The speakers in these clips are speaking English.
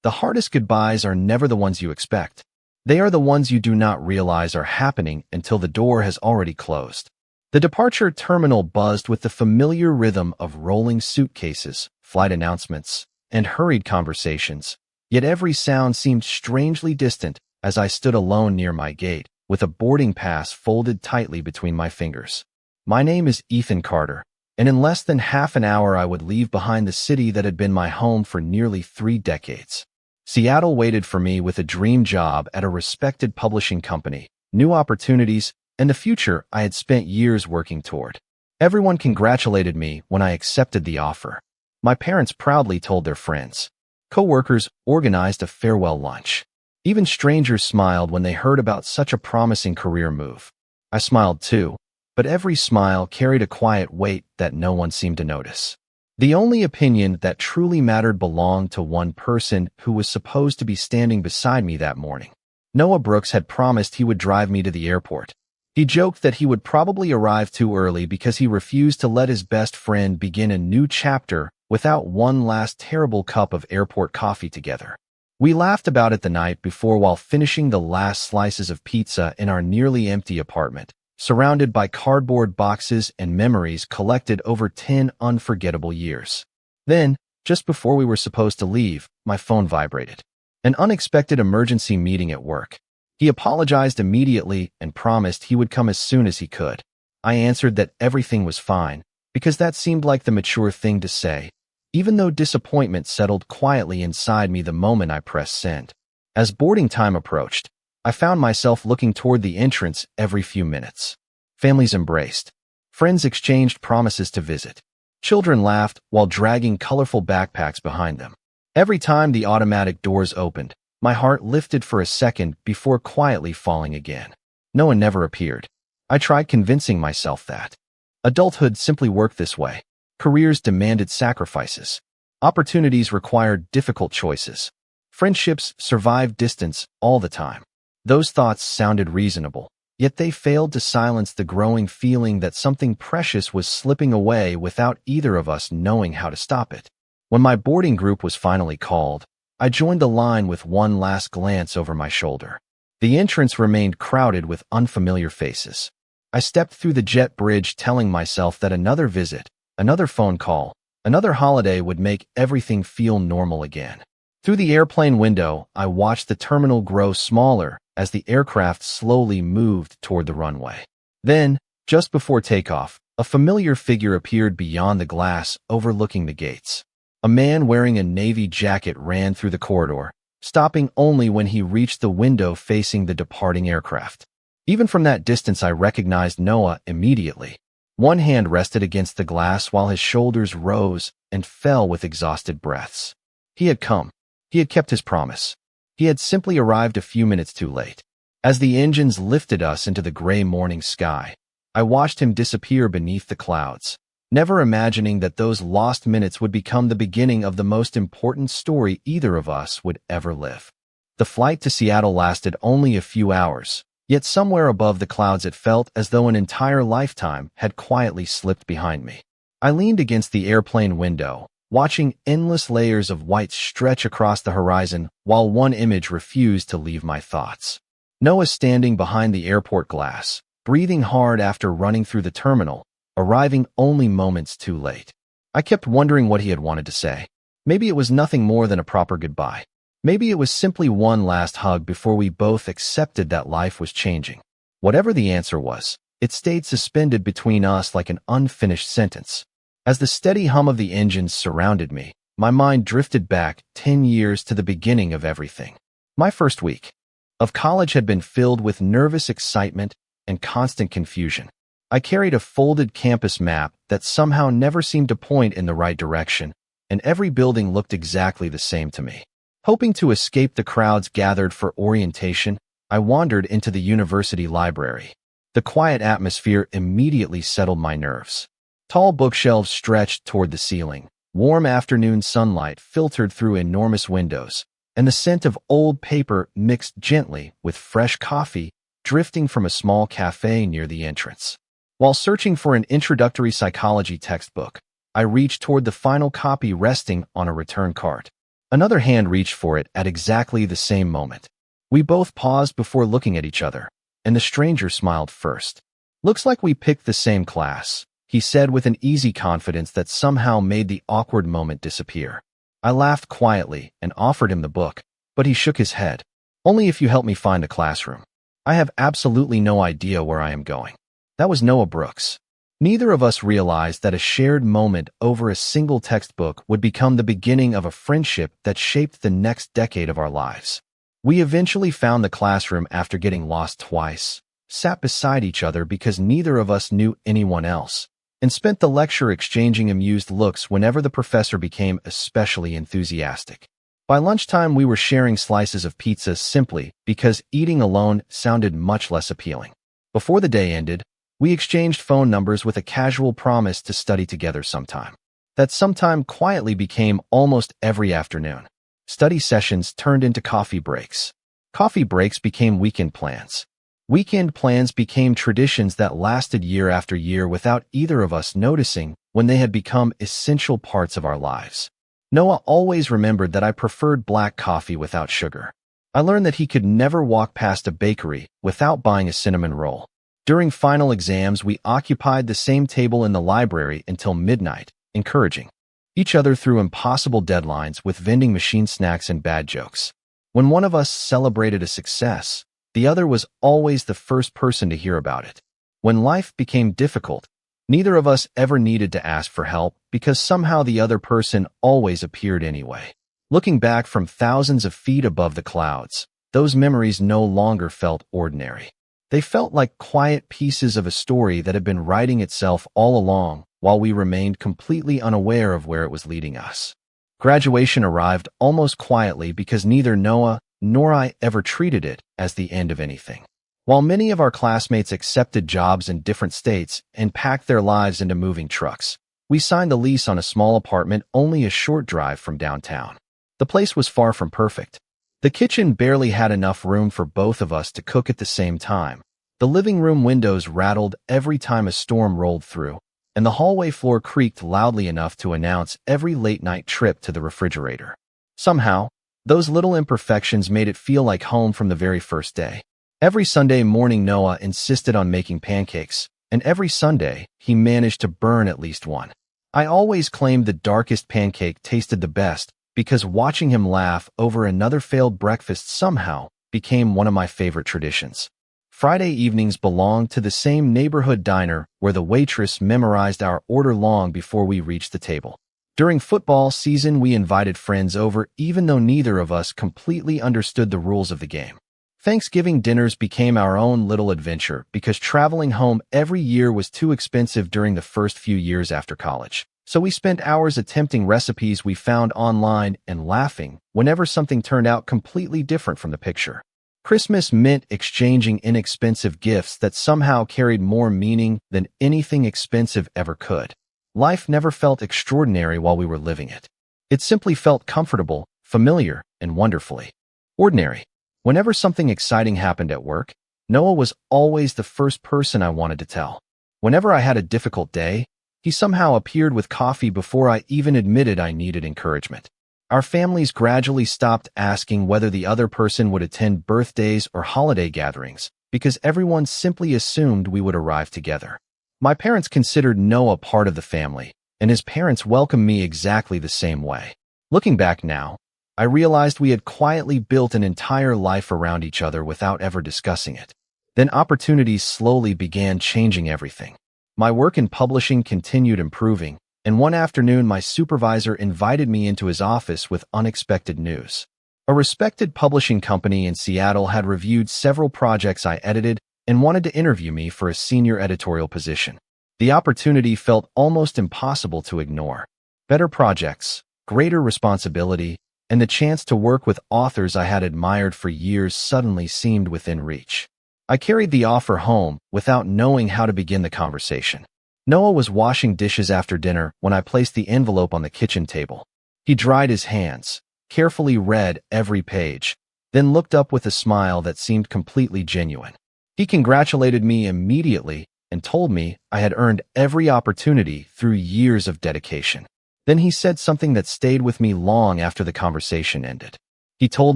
The hardest goodbyes are never the ones you expect. They are the ones you do not realize are happening until the door has already closed. The departure terminal buzzed with the familiar rhythm of rolling suitcases, flight announcements, and hurried conversations, yet every sound seemed strangely distant as I stood alone near my gate, with a boarding pass folded tightly between my fingers. My name is Ethan Carter, and in less than half an hour I would leave behind the city that had been my home for nearly 3 decades. Seattle waited for me with a dream job at a respected publishing company, new opportunities, and the future I had spent years working toward. Everyone congratulated me when I accepted the offer. My parents proudly told their friends. Coworkers organized a farewell lunch. Even strangers smiled when they heard about such a promising career move. I smiled too, but every smile carried a quiet weight that no one seemed to notice. The only opinion that truly mattered belonged to one person who was supposed to be standing beside me that morning. Noah Brooks had promised he would drive me to the airport. He joked that he would probably arrive too early because he refused to let his best friend begin a new chapter without one last terrible cup of airport coffee together. We laughed about it the night before while finishing the last slices of pizza in our nearly empty apartment, surrounded by cardboard boxes and memories collected over 10 unforgettable years. Then, just before we were supposed to leave, my phone vibrated. An unexpected emergency meeting at work. He apologized immediately and promised he would come as soon as he could. I answered that everything was fine, because that seemed like the mature thing to say, even though disappointment settled quietly inside me the moment I pressed send. As boarding time approached, I found myself looking toward the entrance every few minutes. Families embraced. Friends exchanged promises to visit. Children laughed while dragging colorful backpacks behind them. Every time the automatic doors opened, my heart lifted for a second before quietly falling again. No one never appeared. I tried convincing myself that adulthood simply worked this way. Careers demanded sacrifices. Opportunities required difficult choices. Friendships survived distance all the time. Those thoughts sounded reasonable, yet they failed to silence the growing feeling that something precious was slipping away without either of us knowing how to stop it. When my boarding group was finally called, I joined the line with one last glance over my shoulder. The entrance remained crowded with unfamiliar faces. I stepped through the jet bridge telling myself that another visit, another phone call, another holiday would make everything feel normal again. Through the airplane window, I watched the terminal grow smaller as the aircraft slowly moved toward the runway. Then, just before takeoff, a familiar figure appeared beyond the glass overlooking the gates. A man wearing a navy jacket ran through the corridor, stopping only when he reached the window facing the departing aircraft. Even from that distance, I recognized Noah immediately. One hand rested against the glass while his shoulders rose and fell with exhausted breaths. He had come. He had kept his promise. He had simply arrived a few minutes too late. As the engines lifted us into the gray morning sky, I watched him disappear beneath the clouds, never imagining that those lost minutes would become the beginning of the most important story either of us would ever live. The flight to Seattle lasted only a few hours, yet somewhere above the clouds it felt as though an entire lifetime had quietly slipped behind me. I leaned against the airplane window, watching endless layers of white stretch across the horizon while one image refused to leave my thoughts. Noah standing behind the airport glass, breathing hard after running through the terminal, arriving only moments too late. I kept wondering what he had wanted to say. Maybe it was nothing more than a proper goodbye. Maybe it was simply one last hug before we both accepted that life was changing. Whatever the answer was, it stayed suspended between us like an unfinished sentence. As the steady hum of the engines surrounded me, my mind drifted back 10 years to the beginning of everything. My first week of college had been filled with nervous excitement and constant confusion. I carried a folded campus map that somehow never seemed to point in the right direction, and every building looked exactly the same to me. Hoping to escape the crowds gathered for orientation, I wandered into the university library. The quiet atmosphere immediately settled my nerves. Tall bookshelves stretched toward the ceiling, warm afternoon sunlight filtered through enormous windows, and the scent of old paper mixed gently with fresh coffee drifting from a small cafe near the entrance. While searching for an introductory psychology textbook, I reached toward the final copy resting on a return cart. Another hand reached for it at exactly the same moment. We both paused before looking at each other, and the stranger smiled first. "Looks like we picked the same class," he said with an easy confidence that somehow made the awkward moment disappear. I laughed quietly and offered him the book, but he shook his head. "Only if you help me find a classroom. I have absolutely no idea where I am going." That was Noah Brooks. Neither of us realized that a shared moment over a single textbook would become the beginning of a friendship that shaped the next decade of our lives. We eventually found the classroom after getting lost twice, sat beside each other because neither of us knew anyone else, and spent the lecture exchanging amused looks whenever the professor became especially enthusiastic. By lunchtime, we were sharing slices of pizza simply because eating alone sounded much less appealing. Before the day ended, we exchanged phone numbers with a casual promise to study together sometime. That sometime quietly became almost every afternoon. Study sessions turned into coffee breaks. Coffee breaks became weekend plans. Weekend plans became traditions that lasted year after year without either of us noticing when they had become essential parts of our lives. Noah always remembered that I preferred black coffee without sugar. I learned that he could never walk past a bakery without buying a cinnamon roll. During final exams, we occupied the same table in the library until midnight, encouraging each other through impossible deadlines with vending machine snacks and bad jokes. When one of us celebrated a success, the other was always the first person to hear about it. When life became difficult, neither of us ever needed to ask for help because somehow the other person always appeared anyway. Looking back from thousands of feet above the clouds, those memories no longer felt ordinary. They felt like quiet pieces of a story that had been writing itself all along while we remained completely unaware of where it was leading us. Graduation arrived almost quietly because neither Noah nor I ever treated it as the end of anything. While many of our classmates accepted jobs in different states and packed their lives into moving trucks, we signed a lease on a small apartment only a short drive from downtown. The place was far from perfect. The kitchen barely had enough room for both of us to cook at the same time. The living room windows rattled every time a storm rolled through, and the hallway floor creaked loudly enough to announce every late-night trip to the refrigerator. Somehow, those little imperfections made it feel like home from the very first day. Every Sunday morning, Noah insisted on making pancakes, and every Sunday, he managed to burn at least one. I always claimed the darkest pancake tasted the best, because watching him laugh over another failed breakfast somehow became one of my favorite traditions. Friday evenings belonged to the same neighborhood diner where the waitress memorized our order long before we reached the table. During football season, we invited friends over even though neither of us completely understood the rules of the game. Thanksgiving dinners became our own little adventure because traveling home every year was too expensive during the first few years after college. So we spent hours attempting recipes we found online and laughing whenever something turned out completely different from the picture. Christmas meant exchanging inexpensive gifts that somehow carried more meaning than anything expensive ever could. Life never felt extraordinary while we were living it. It simply felt comfortable, familiar, and wonderfully ordinary. Whenever something exciting happened at work, Noah was always the first person I wanted to tell. Whenever I had a difficult day, he somehow appeared with coffee before I even admitted I needed encouragement. Our families gradually stopped asking whether the other person would attend birthdays or holiday gatherings because everyone simply assumed we would arrive together. My parents considered Noah part of the family, and his parents welcomed me exactly the same way. Looking back now, I realized we had quietly built an entire life around each other without ever discussing it. Then opportunities slowly began changing everything. My work in publishing continued improving, and one afternoon my supervisor invited me into his office with unexpected news. A respected publishing company in Seattle had reviewed several projects I edited and wanted to interview me for a senior editorial position. The opportunity felt almost impossible to ignore. Better projects, greater responsibility, and the chance to work with authors I had admired for years suddenly seemed within reach. I carried the offer home without knowing how to begin the conversation. Noah was washing dishes after dinner when I placed the envelope on the kitchen table. He dried his hands, carefully read every page, then looked up with a smile that seemed completely genuine. He congratulated me immediately and told me I had earned every opportunity through years of dedication. Then he said something that stayed with me long after the conversation ended. He told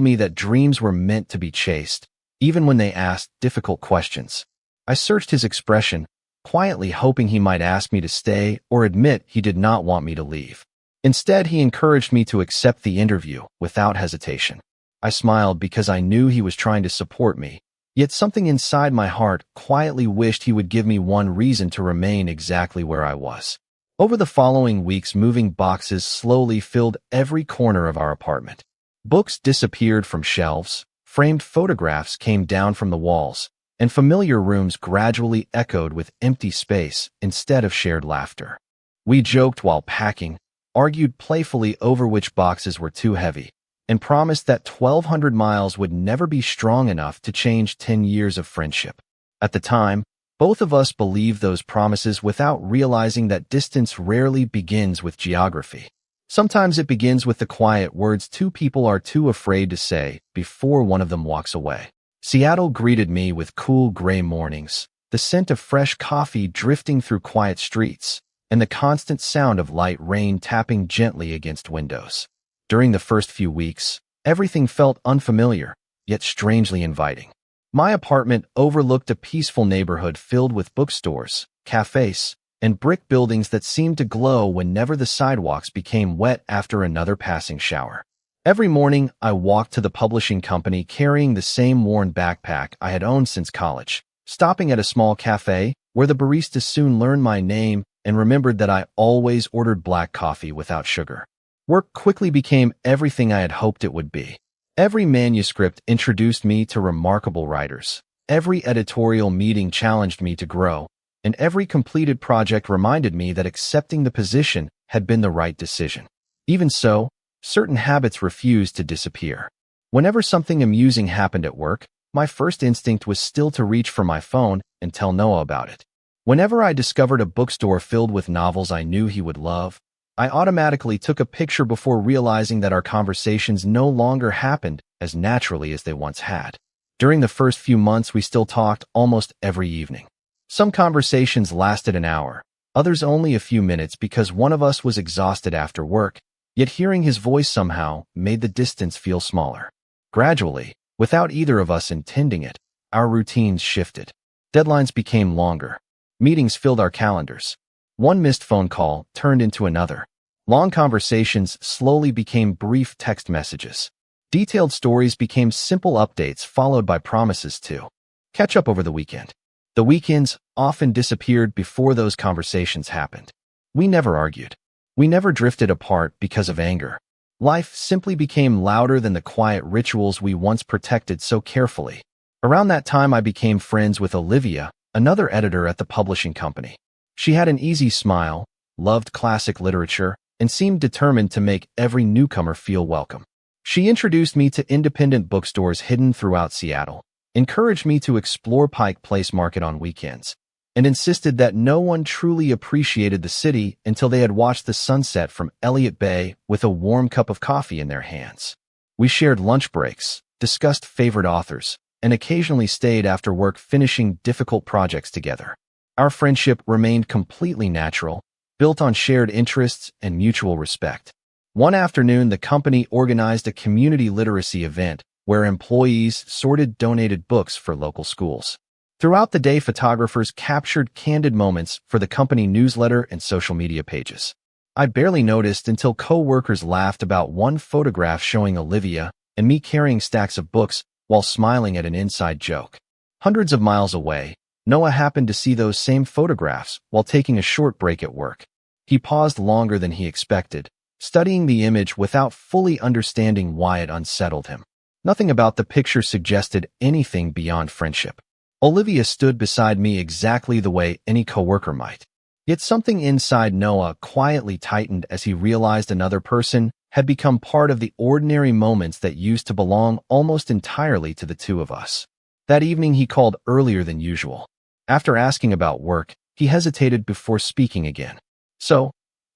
me that dreams were meant to be chased, even when they asked difficult questions. I searched his expression, quietly hoping he might ask me to stay or admit he did not want me to leave. Instead, he encouraged me to accept the interview without hesitation. I smiled because I knew he was trying to support me, yet something inside my heart quietly wished he would give me one reason to remain exactly where I was. Over the following weeks, moving boxes slowly filled every corner of our apartment. Books disappeared from shelves, framed photographs came down from the walls, and familiar rooms gradually echoed with empty space instead of shared laughter. We joked while packing, argued playfully over which boxes were too heavy, and promised that 1,200 miles would never be strong enough to change 10 years of friendship. At the time, both of us believed those promises without realizing that distance rarely begins with geography. Sometimes it begins with the quiet words two people are too afraid to say before one of them walks away. Seattle greeted me with cool gray mornings, the scent of fresh coffee drifting through quiet streets, and the constant sound of light rain tapping gently against windows. During the first few weeks, everything felt unfamiliar, yet strangely inviting. My apartment overlooked a peaceful neighborhood filled with bookstores, cafes, and brick buildings that seemed to glow whenever the sidewalks became wet after another passing shower. Every morning, I walked to the publishing company carrying the same worn backpack I had owned since college, stopping at a small cafe where the barista soon learned my name and remembered that I always ordered black coffee without sugar. Work quickly became everything I had hoped it would be. Every manuscript introduced me to remarkable writers. Every editorial meeting challenged me to grow, and every completed project reminded me that accepting the position had been the right decision. Even so, certain habits refused to disappear. Whenever something amusing happened at work, my first instinct was still to reach for my phone and tell Noah about it. Whenever I discovered a bookstore filled with novels I knew he would love, I automatically took a picture before realizing that our conversations no longer happened as naturally as they once had. During the first few months, we still talked almost every evening. Some conversations lasted an hour, others only a few minutes because one of us was exhausted after work, yet hearing his voice somehow made the distance feel smaller. Gradually, without either of us intending it, our routines shifted. Deadlines became longer. Meetings filled our calendars. One missed phone call turned into another. Long conversations slowly became brief text messages. Detailed stories became simple updates followed by promises to catch up over the weekend. The weekends often disappeared before those conversations happened. We never argued. We never drifted apart because of anger. Life simply became louder than the quiet rituals we once protected so carefully. Around that time, I became friends with Olivia, another editor at the publishing company. She had an easy smile, loved classic literature, and seemed determined to make every newcomer feel welcome. She introduced me to independent bookstores hidden throughout Seattle, encouraged me to explore Pike Place Market on weekends, and insisted that no one truly appreciated the city until they had watched the sunset from Elliott Bay with a warm cup of coffee in their hands. We shared lunch breaks, discussed favorite authors, and occasionally stayed after work finishing difficult projects together. Our friendship remained completely natural, built on shared interests and mutual respect. One afternoon, the company organized a community literacy event where employees sorted donated books for local schools. Throughout the day, photographers captured candid moments for the company newsletter and social media pages. I barely noticed until co-workers laughed about one photograph showing Olivia and me carrying stacks of books while smiling at an inside joke. Hundreds of miles away, Noah happened to see those same photographs while taking a short break at work. He paused longer than he expected, studying the image without fully understanding why it unsettled him. Nothing about the picture suggested anything beyond friendship. Olivia stood beside me exactly the way any coworker might. Yet something inside Noah quietly tightened as he realized another person had become part of the ordinary moments that used to belong almost entirely to the two of us. That evening, he called earlier than usual. After asking about work, he hesitated before speaking again. "So,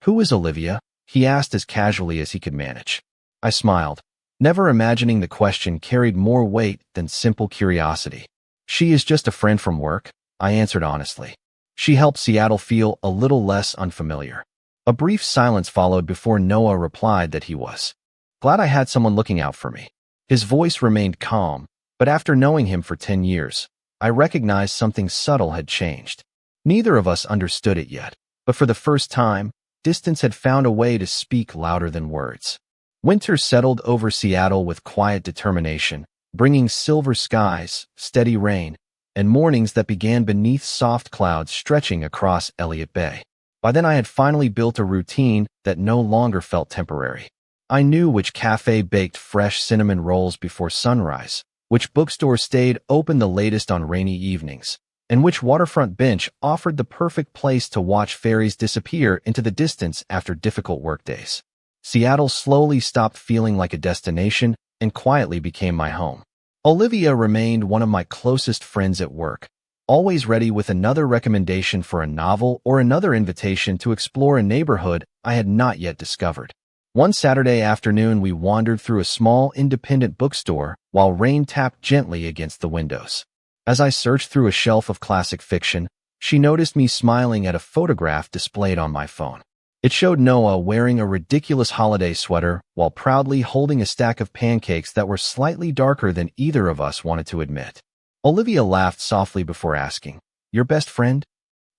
who is Olivia?" he asked as casually as he could manage. I smiled, never imagining the question carried more weight than simple curiosity. "She is just a friend from work," I answered honestly. "She helped Seattle feel a little less unfamiliar." A brief silence followed before Noah replied that he was glad I had someone looking out for me. His voice remained calm, but after knowing him for 10 years, I recognized something subtle had changed. Neither of us understood it yet, but for the first time, distance had found a way to speak louder than words. Winter settled over Seattle with quiet determination, bringing silver skies, steady rain, and mornings that began beneath soft clouds stretching across Elliott Bay. By then I had finally built a routine that no longer felt temporary. I knew which cafe baked fresh cinnamon rolls before sunrise, which bookstore stayed open the latest on rainy evenings, and which waterfront bench offered the perfect place to watch ferries disappear into the distance after difficult workdays. Seattle slowly stopped feeling like a destination and quietly became my home. Olivia remained one of my closest friends at work, always ready with another recommendation for a novel or another invitation to explore a neighborhood I had not yet discovered. One Saturday afternoon, we wandered through a small independent bookstore while rain tapped gently against the windows. As I searched through a shelf of classic fiction, she noticed me smiling at a photograph displayed on my phone. It showed Noah wearing a ridiculous holiday sweater while proudly holding a stack of pancakes that were slightly darker than either of us wanted to admit. Olivia laughed softly before asking, "Your best friend?"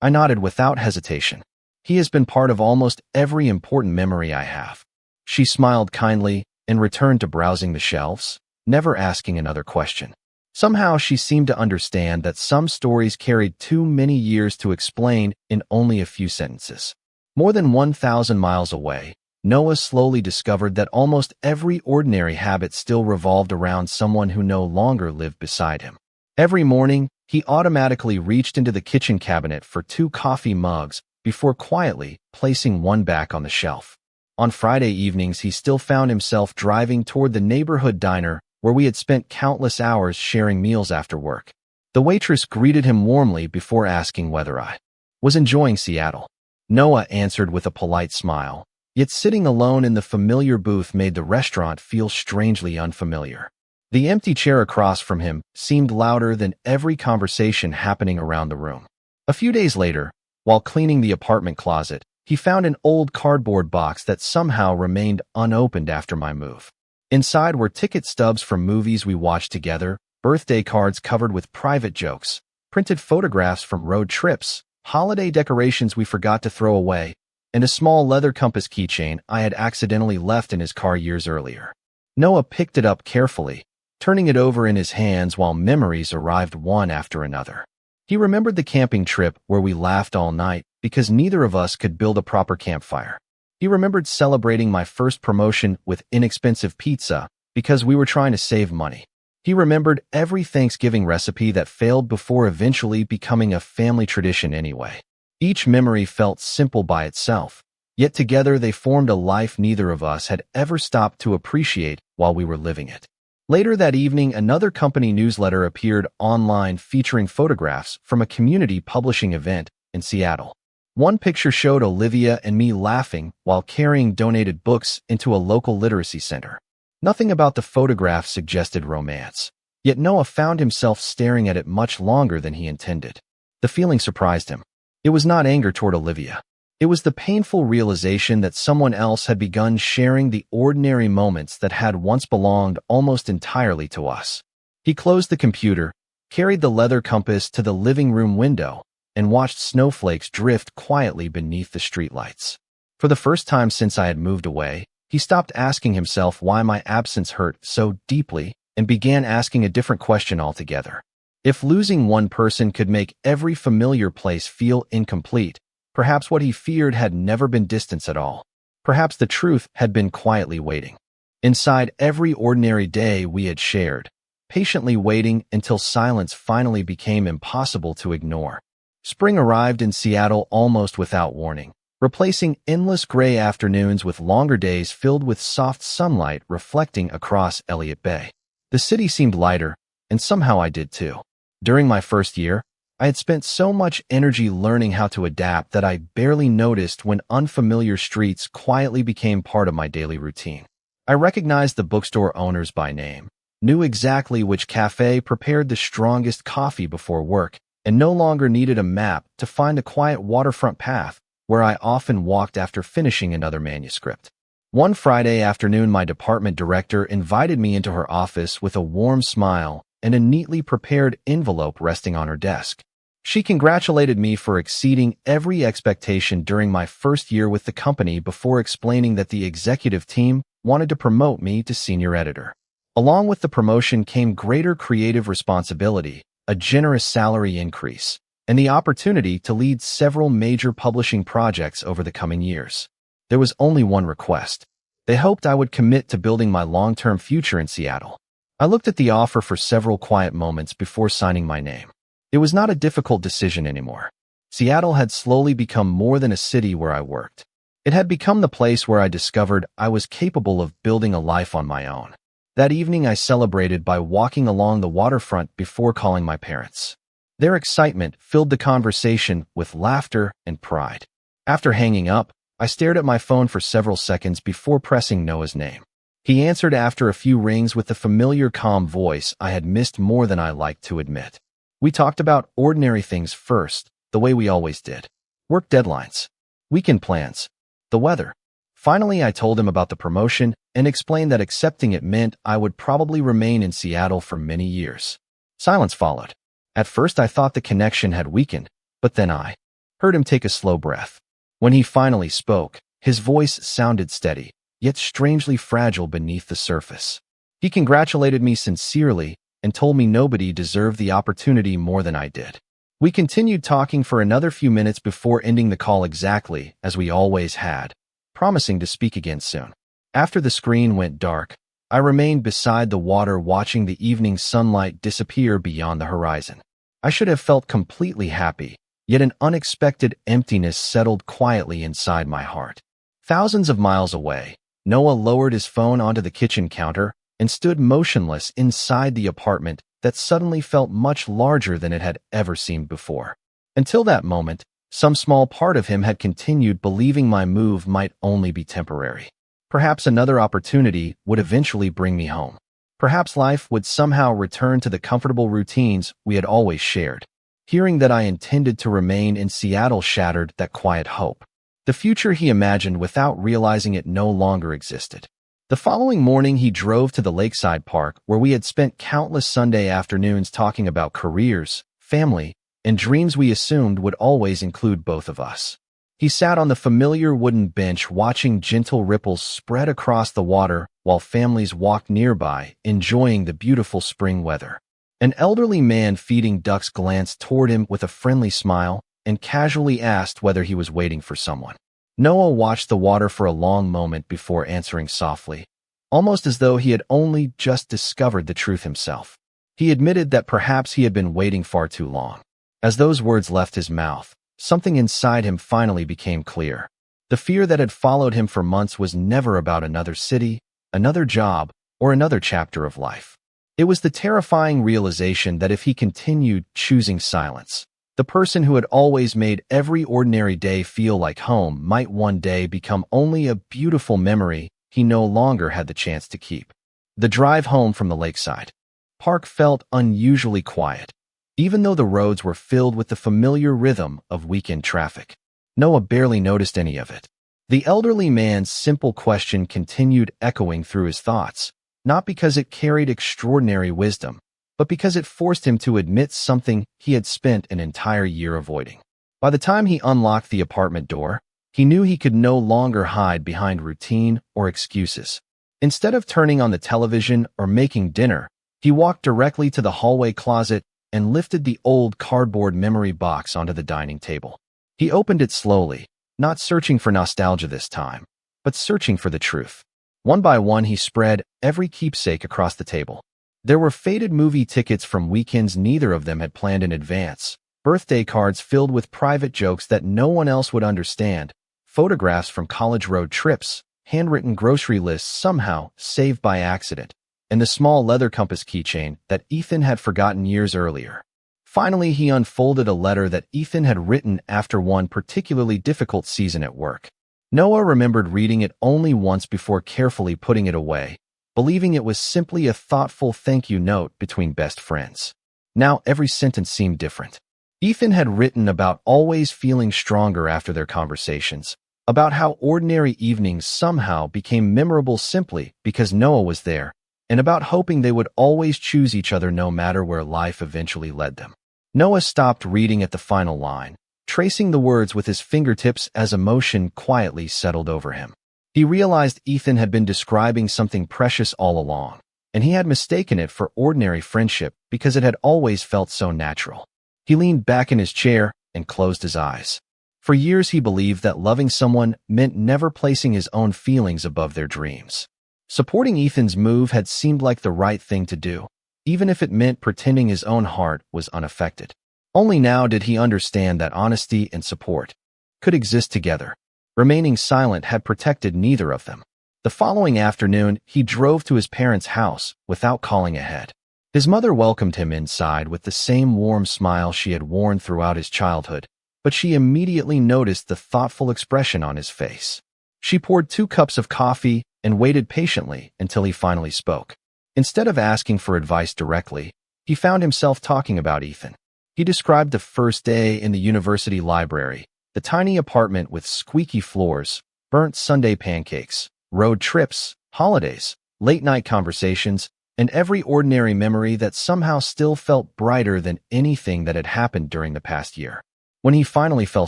I nodded without hesitation. "He has been part of almost every important memory I have." She smiled kindly and returned to browsing the shelves, never asking another question. Somehow she seemed to understand that some stories carried too many years to explain in only a few sentences. More than 1,000 miles away, Noah slowly discovered that almost every ordinary habit still revolved around someone who no longer lived beside him. Every morning, he automatically reached into the kitchen cabinet for 2 coffee mugs before quietly placing one back on the shelf. On Friday evenings, he still found himself driving toward the neighborhood diner where we had spent countless hours sharing meals after work. The waitress greeted him warmly before asking whether I was enjoying Seattle. Noah answered with a polite smile, yet sitting alone in the familiar booth made the restaurant feel strangely unfamiliar. The empty chair across from him seemed louder than every conversation happening around the room. A few days later, while cleaning the apartment closet, he found an old cardboard box that somehow remained unopened after my move. Inside were ticket stubs from movies we watched together, birthday cards covered with private jokes, printed photographs from road trips, holiday decorations we forgot to throw away, and a small leather compass keychain I had accidentally left in his car years earlier. Noah picked it up carefully, turning it over in his hands while memories arrived one after another. He remembered the camping trip where we laughed all night because neither of us could build a proper campfire. He remembered celebrating my first promotion with inexpensive pizza because we were trying to save money. He remembered every Thanksgiving recipe that failed before eventually becoming a family tradition anyway. Each memory felt simple by itself, yet together they formed a life neither of us had ever stopped to appreciate while we were living it. Later that evening, another company newsletter appeared online featuring photographs from a community publishing event in Seattle. One picture showed Olivia and me laughing while carrying donated books into a local literacy center. Nothing about the photograph suggested romance, yet Noah found himself staring at it much longer than he intended. The feeling surprised him. It was not anger toward Olivia. It was the painful realization that someone else had begun sharing the ordinary moments that had once belonged almost entirely to us. He closed the computer, carried the leather compass to the living room window, and watched snowflakes drift quietly beneath the streetlights. For the first time since I had moved away, he stopped asking himself why my absence hurt so deeply and began asking a different question altogether. If losing one person could make every familiar place feel incomplete, perhaps what he feared had never been distance at all. Perhaps the truth had been quietly waiting. Inside every ordinary day we had shared, patiently waiting until silence finally became impossible to ignore. Spring arrived in Seattle almost without warning, replacing endless gray afternoons with longer days filled with soft sunlight reflecting across Elliott Bay. The city seemed lighter, and somehow I did too. During my first year, I had spent so much energy learning how to adapt that I barely noticed when unfamiliar streets quietly became part of my daily routine. I recognized the bookstore owners by name, knew exactly which cafe prepared the strongest coffee before work, and no longer needed a map to find a quiet waterfront path where I often walked after finishing another manuscript. One Friday afternoon, my department director invited me into her office with a warm smile and a neatly prepared envelope resting on her desk. She congratulated me for exceeding every expectation during my first year with the company before explaining that the executive team wanted to promote me to senior editor. Along with the promotion came greater creative responsibility, a generous salary increase, and the opportunity to lead several major publishing projects over the coming years. There was only one request. They hoped I would commit to building my long-term future in Seattle. I looked at the offer for several quiet moments before signing my name. It was not a difficult decision anymore. Seattle had slowly become more than a city where I worked. It had become the place where I discovered I was capable of building a life on my own. That evening, I celebrated by walking along the waterfront before calling my parents. Their excitement filled the conversation with laughter and pride. After hanging up, I stared at my phone for several seconds before pressing Noah's name. He answered after a few rings with the familiar calm voice I had missed more than I liked to admit. We talked about ordinary things first, the way we always did. Work deadlines, weekend plans, the weather. Finally, I told him about the promotion and explained that accepting it meant I would probably remain in Seattle for many years. Silence followed. At first, I thought the connection had weakened, but then I heard him take a slow breath. When he finally spoke, his voice sounded steady, yet strangely fragile beneath the surface. He congratulated me sincerely and told me nobody deserved the opportunity more than I did. We continued talking for another few minutes before ending the call exactly as we always had, promising to speak again soon. After the screen went dark, I remained beside the water watching the evening sunlight disappear beyond the horizon. I should have felt completely happy, yet an unexpected emptiness settled quietly inside my heart. Thousands of miles away, Noah lowered his phone onto the kitchen counter and stood motionless inside the apartment that suddenly felt much larger than it had ever seemed before. Until that moment, some small part of him had continued believing my move might only be temporary. Perhaps another opportunity would eventually bring me home. Perhaps life would somehow return to the comfortable routines we had always shared. Hearing that I intended to remain in Seattle shattered that quiet hope. The future he imagined without realizing it no longer existed. The following morning, he drove to the lakeside park where we had spent countless Sunday afternoons talking about careers, family, and dreams we assumed would always include both of us. He sat on the familiar wooden bench watching gentle ripples spread across the water while families walked nearby, enjoying the beautiful spring weather. An elderly man feeding ducks glanced toward him with a friendly smile and casually asked whether he was waiting for someone. Noah watched the water for a long moment before answering softly, almost as though he had only just discovered the truth himself. He admitted that perhaps he had been waiting far too long. As those words left his mouth, something inside him finally became clear. The fear that had followed him for months was never about another city, another job, or another chapter of life. It was the terrifying realization that if he continued choosing silence, the person who had always made every ordinary day feel like home might one day become only a beautiful memory he no longer had the chance to keep. The drive home from the lakeside park felt unusually quiet, even though the roads were filled with the familiar rhythm of weekend traffic. Noah barely noticed any of it. The elderly man's simple question continued echoing through his thoughts, not because it carried extraordinary wisdom, but because it forced him to admit something he had spent an entire year avoiding. By the time he unlocked the apartment door, he knew he could no longer hide behind routine or excuses. Instead of turning on the television or making dinner, he walked directly to the hallway closet and lifted the old cardboard memory box onto the dining table. He opened it slowly, not searching for nostalgia this time, but searching for the truth. One by one, he spread every keepsake across the table. There were faded movie tickets from weekends neither of them had planned in advance, birthday cards filled with private jokes that no one else would understand, photographs from college road trips, handwritten grocery lists somehow saved by accident, and the small leather compass keychain that Ethan had forgotten years earlier. Finally, he unfolded a letter that Ethan had written after one particularly difficult season at work. Noah remembered reading it only once before carefully putting it away, believing it was simply a thoughtful thank you note between best friends. Now every sentence seemed different. Ethan had written about always feeling stronger after their conversations, about how ordinary evenings somehow became memorable simply because Noah was there, and about hoping they would always choose each other no matter where life eventually led them. Noah stopped reading at the final line, tracing the words with his fingertips as emotion quietly settled over him. He realized Ethan had been describing something precious all along, and he had mistaken it for ordinary friendship because it had always felt so natural. He leaned back in his chair and closed his eyes. For years he believed that loving someone meant never placing his own feelings above their dreams. Supporting Ethan's move had seemed like the right thing to do, even if it meant pretending his own heart was unaffected. Only now did he understand that honesty and support could exist together. Remaining silent had protected neither of them. The following afternoon, he drove to his parents' house without calling ahead. His mother welcomed him inside with the same warm smile she had worn throughout his childhood, but she immediately noticed the thoughtful expression on his face. She poured 2 cups of coffee and waited patiently until he finally spoke. Instead of asking for advice directly, he found himself talking about Ethan. He described the first day in the university library, the tiny apartment with squeaky floors, burnt Sunday pancakes, road trips, holidays, late-night conversations, and every ordinary memory that somehow still felt brighter than anything that had happened during the past year. When he finally fell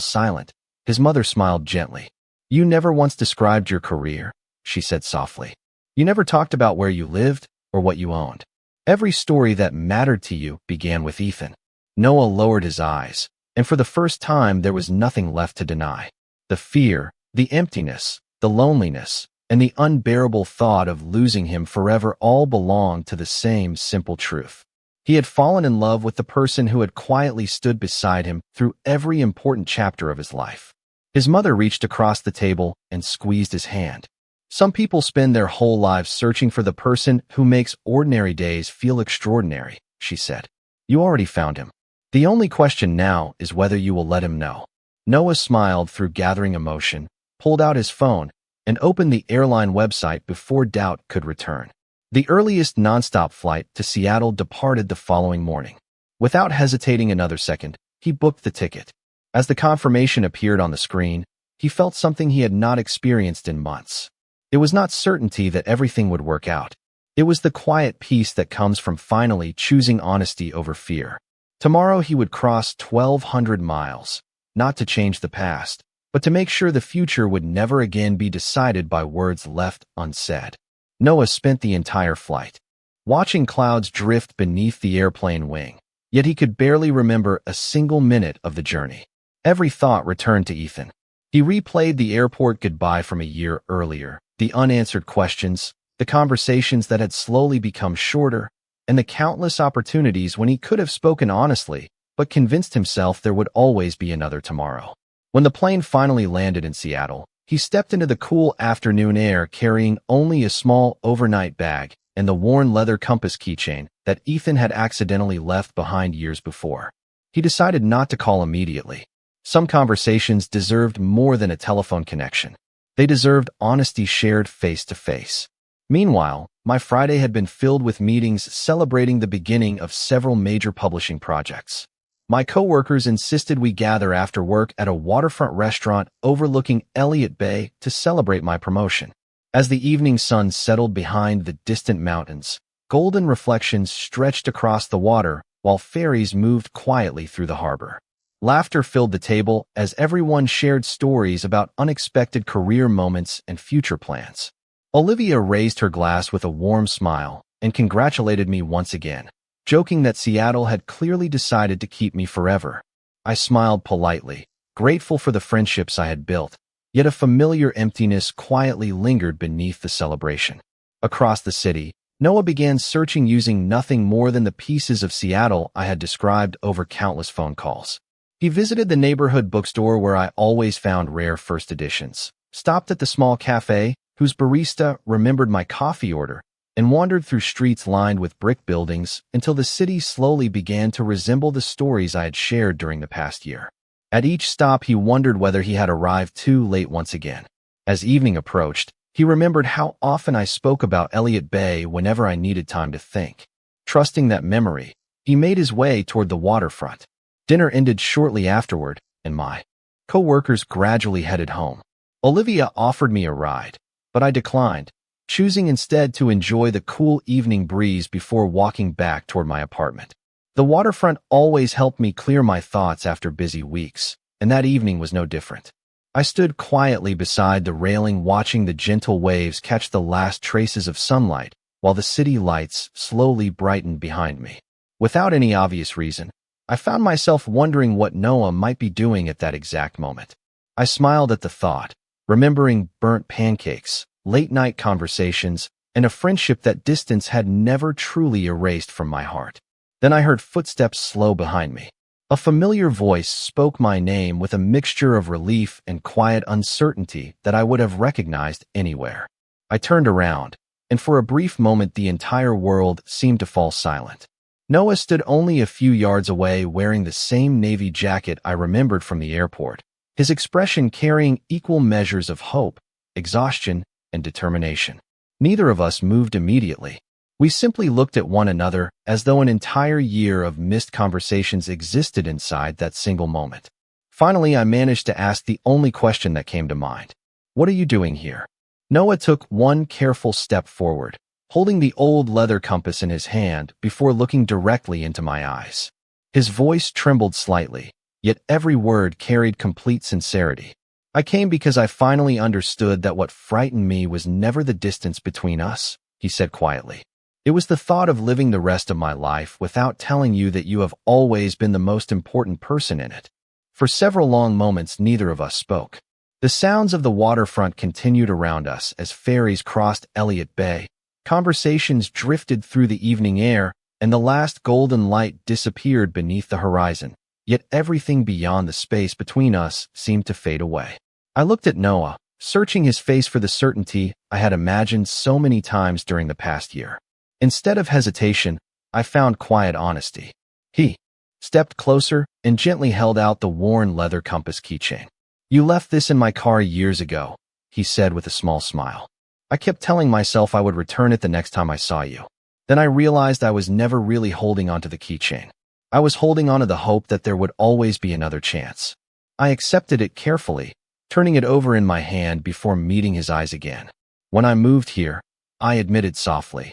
silent, his mother smiled gently. "You never once described your career," she said softly. "You never talked about where you lived or what you owned. Every story that mattered to you began with Ethan." Noah lowered his eyes, and for the first time there was nothing left to deny. The fear, the emptiness, the loneliness, and the unbearable thought of losing him forever all belonged to the same simple truth. He had fallen in love with the person who had quietly stood beside him through every important chapter of his life. His mother reached across the table and squeezed his hand. "Some people spend their whole lives searching for the person who makes ordinary days feel extraordinary," she said. "You already found him. The only question now is whether you will let him know." Noah smiled through gathering emotion, pulled out his phone, and opened the airline website before doubt could return. The earliest nonstop flight to Seattle departed the following morning. Without hesitating another second, he booked the ticket. As the confirmation appeared on the screen, he felt something he had not experienced in months. It was not certainty that everything would work out. It was the quiet peace that comes from finally choosing honesty over fear. Tomorrow he would cross 1,200 miles, not to change the past, but to make sure the future would never again be decided by words left unsaid. Noah spent the entire flight watching clouds drift beneath the airplane wing, yet he could barely remember a single minute of the journey. Every thought returned to Ethan. He replayed the airport goodbye from a year earlier, the unanswered questions, the conversations that had slowly become shorter, and the countless opportunities when he could have spoken honestly, but convinced himself there would always be another tomorrow. When the plane finally landed in Seattle, he stepped into the cool afternoon air carrying only a small overnight bag and the worn leather compass keychain that Ethan had accidentally left behind years before. He decided not to call immediately. Some conversations deserved more than a telephone connection. They deserved honesty shared face to face. Meanwhile, my Friday had been filled with meetings celebrating the beginning of several major publishing projects. My coworkers insisted we gather after work at a waterfront restaurant overlooking Elliott Bay to celebrate my promotion. As the evening sun settled behind the distant mountains, golden reflections stretched across the water while ferries moved quietly through the harbor. Laughter filled the table as everyone shared stories about unexpected career moments and future plans. Olivia raised her glass with a warm smile and congratulated me once again, joking that Seattle had clearly decided to keep me forever. I smiled politely, grateful for the friendships I had built, yet a familiar emptiness quietly lingered beneath the celebration. Across the city, Noah began searching using nothing more than the pieces of Seattle I had described over countless phone calls. He visited the neighborhood bookstore where I always found rare first editions, stopped at the small cafe whose barista remembered my coffee order, and wandered through streets lined with brick buildings until the city slowly began to resemble the stories I had shared during the past year. At each stop, he wondered whether he had arrived too late once again. As evening approached, he remembered how often I spoke about Elliott Bay whenever I needed time to think. Trusting that memory, he made his way toward the waterfront. Dinner ended shortly afterward, and my co-workers gradually headed home. Olivia offered me a ride, but I declined, choosing instead to enjoy the cool evening breeze before walking back toward my apartment. The waterfront always helped me clear my thoughts after busy weeks, and that evening was no different. I stood quietly beside the railing watching the gentle waves catch the last traces of sunlight while the city lights slowly brightened behind me. Without any obvious reason, I found myself wondering what Noah might be doing at that exact moment. I smiled at the thought, remembering burnt pancakes, late-night conversations, and a friendship that distance had never truly erased from my heart. Then I heard footsteps slow behind me. A familiar voice spoke my name with a mixture of relief and quiet uncertainty that I would have recognized anywhere. I turned around, and for a brief moment the entire world seemed to fall silent. Noah stood only a few yards away wearing the same navy jacket I remembered from the airport, his expression carrying equal measures of hope, exhaustion, and determination. Neither of us moved immediately. We simply looked at one another as though an entire year of missed conversations existed inside that single moment. Finally, I managed to ask the only question that came to mind. "What are you doing here?" Noah took one careful step forward, holding the old leather compass in his hand before looking directly into my eyes. His voice trembled slightly, yet every word carried complete sincerity. "I came because I finally understood that what frightened me was never the distance between us," he said quietly. "It was the thought of living the rest of my life without telling you that you have always been the most important person in it." For several long moments, neither of us spoke. The sounds of the waterfront continued around us as ferries crossed Elliott Bay. Conversations drifted through the evening air, and the last golden light disappeared beneath the horizon. Yet everything beyond the space between us seemed to fade away. I looked at Noah, searching his face for the certainty I had imagined so many times during the past year. Instead of hesitation, I found quiet honesty. He stepped closer and gently held out the worn leather compass keychain. "You left this in my car years ago," he said with a small smile. "I kept telling myself I would return it the next time I saw you. Then I realized I was never really holding onto the keychain. I was holding onto the hope that there would always be another chance." I accepted it carefully, turning it over in my hand before meeting his eyes again. "When I moved here," I admitted softly,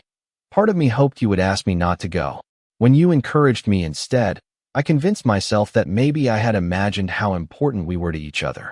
"part of me hoped you would ask me not to go. When you encouraged me instead, I convinced myself that maybe I had imagined how important we were to each other."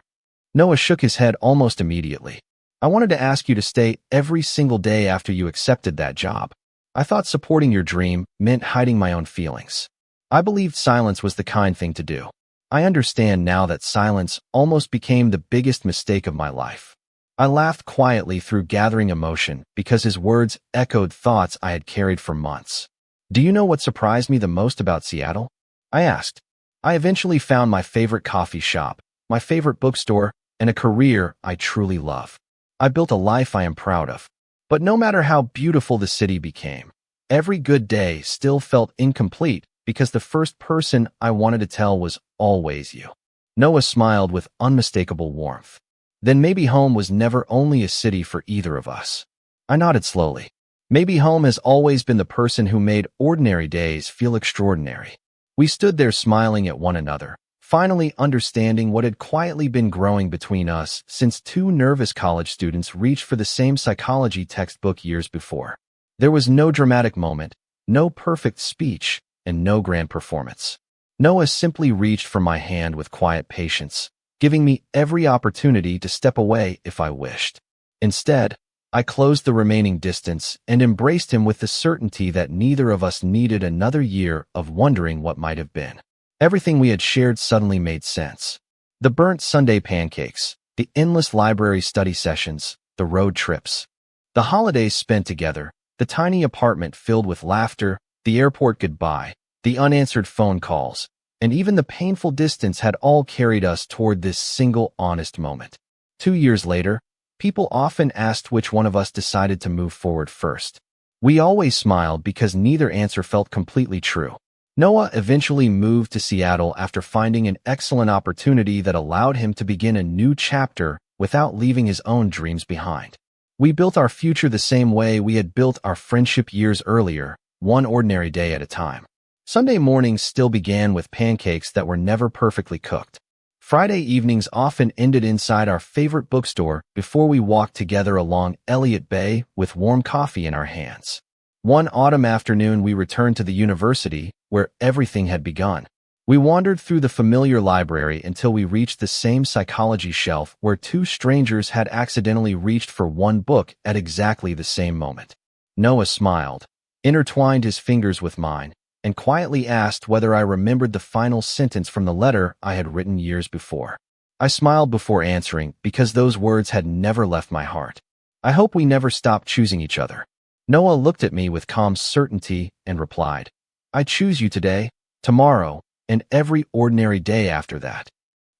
Noah shook his head almost immediately. "I wanted to ask you to stay every single day after you accepted that job. I thought supporting your dream meant hiding my own feelings. I believed silence was the kind thing to do. I understand now that silence almost became the biggest mistake of my life." I laughed quietly through gathering emotion because his words echoed thoughts I had carried for months. "Do you know what surprised me the most about Seattle?" I asked. "I eventually found my favorite coffee shop, my favorite bookstore, and a career I truly love. I built a life I am proud of. But no matter how beautiful the city became, every good day still felt incomplete because the first person I wanted to tell was always you." Noah smiled with unmistakable warmth. "Then maybe home was never only a city for either of us." I nodded slowly. Maybe home has always been the person who made ordinary days feel extraordinary. We stood there smiling at one another, finally understanding what had quietly been growing between us since two nervous college students reached for the same psychology textbook years before. There was no dramatic moment, no perfect speech, and no grand performance. Noah simply reached for my hand with quiet patience, giving me every opportunity to step away if I wished. Instead, I closed the remaining distance and embraced him with the certainty that neither of us needed another year of wondering what might have been. Everything we had shared suddenly made sense. The burnt Sunday pancakes, the endless library study sessions, the road trips, the holidays spent together, the tiny apartment filled with laughter, the airport goodbye, the unanswered phone calls, and even the painful distance had all carried us toward this single honest moment. 2 years later, people often asked which one of us decided to move forward first. We always smiled because neither answer felt completely true. Noah eventually moved to Seattle after finding an excellent opportunity that allowed him to begin a new chapter without leaving his own dreams behind. We built our future the same way we had built our friendship years earlier, one ordinary day at a time. Sunday mornings still began with pancakes that were never perfectly cooked. Friday evenings often ended inside our favorite bookstore before we walked together along Elliott Bay with warm coffee in our hands. One autumn afternoon, we returned to the university where everything had begun. We wandered through the familiar library until we reached the same psychology shelf where two strangers had accidentally reached for one book at exactly the same moment. Noah smiled, intertwined his fingers with mine, and quietly asked whether I remembered the final sentence from the letter I had written years before. I smiled before answering because those words had never left my heart. I hope we never stop choosing each other. Noah looked at me with calm certainty and replied, I choose you today, tomorrow, and every ordinary day after that.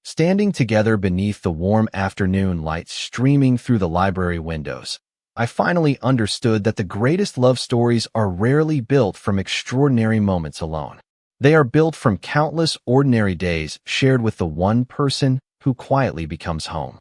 Standing together beneath the warm afternoon light streaming through the library windows, I finally understood that the greatest love stories are rarely built from extraordinary moments alone. They are built from countless ordinary days shared with the one person who quietly becomes home.